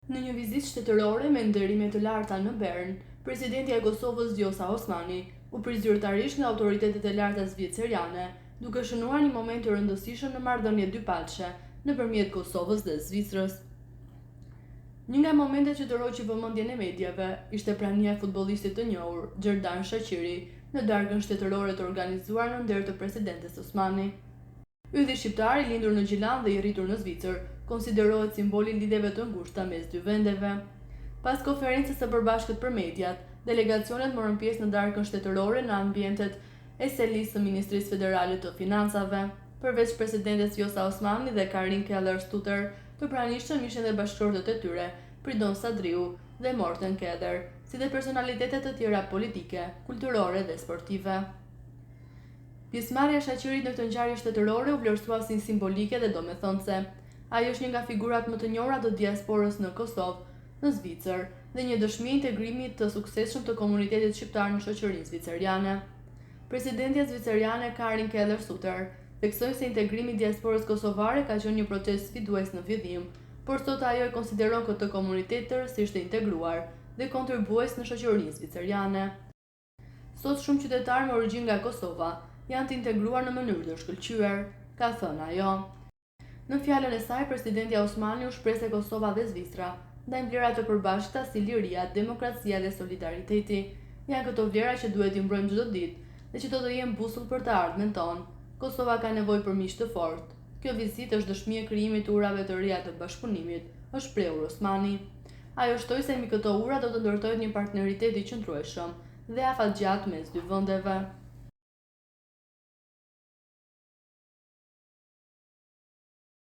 Në një vizitë shtetërore me nderime të larta në Bern, presidenti i Kosovës Vjosa Osmani u prit zyrtarisht nga autoritetet e larta zviceriane, duke shënuar një moment të rëndësishëm në marrëdhënie dypalçe nëpërmjet Kosovës dhe Zvicrës. Një nga momentet që tërhoqi vëmendjen e mediave ishte prania e futbollistit të njohur Xherdan Shaqiri në darkën shtetërore të organizuar në nder të presidentes Osmani. Ylli shqiptar i lindur në Gjilan dhe i rritur në Zvicër konsiderohet simboli i lidhjeve të ngushta mes dy vendeve. Pas konferencës së përbashkët për mediat, delegacionet morën pjesë në darkën shtetërore në ambientet e selisë së Ministrisë Federale të Financave. Përveç presidentes Vjosa Osmani dhe Karin Keller Stutter, të pranishëm ishin dhe bashkëshortët e tyre, Pridon Sadriu dhe Morten Keder, si dhe personalitetet të tjera politike, kulturore dhe sportive. Pjesëmarrja e Shaqirit në këtë ngjarje shtetërore u vlerësua si simbolike dhe domethënëse. Ai është një nga figurat më të njohura të diasporës në Kosovë, në Zvicër, dhe një dëshmi e integrimit të suksesshëm të komunitetit shqiptar në shoqërinë zviceriane. Presidentja zviceriane Karin Keller Stutter theksoi se integrimi i diasporës kosovare ka qenë një proces sfidues në fillim, por sot ajo e konsideron këtë komunitet tërësisht të integruar dhe kontribues në shoqërinë zviceriane. Sot shumë qytetarë me origjinë nga Kosova janë të integruar në mënyrë të shkëlqyer, ka thënë ajo. Në fjalën e saj, presidentja Osmani u shpreh se Kosova dhe Zvicra ndajnë vlera të përbashkëta si liria, demokracia dhe solidariteti. Janë këto vlera që duhet i mbrojmë çdo ditë dhe që do të jenë busull për të ardhmen tonë. Kosova ka nevojë për miq të fortë. Kjo vizitë është dëshmi e krijimit të urave të reja të bashkëpunimit, është shprehur Osmani. Ajo shtoi se mbi këto ura do të ndërtohet një partneritet i qëndrueshëm dhe afatgjatë mes dy vendeve.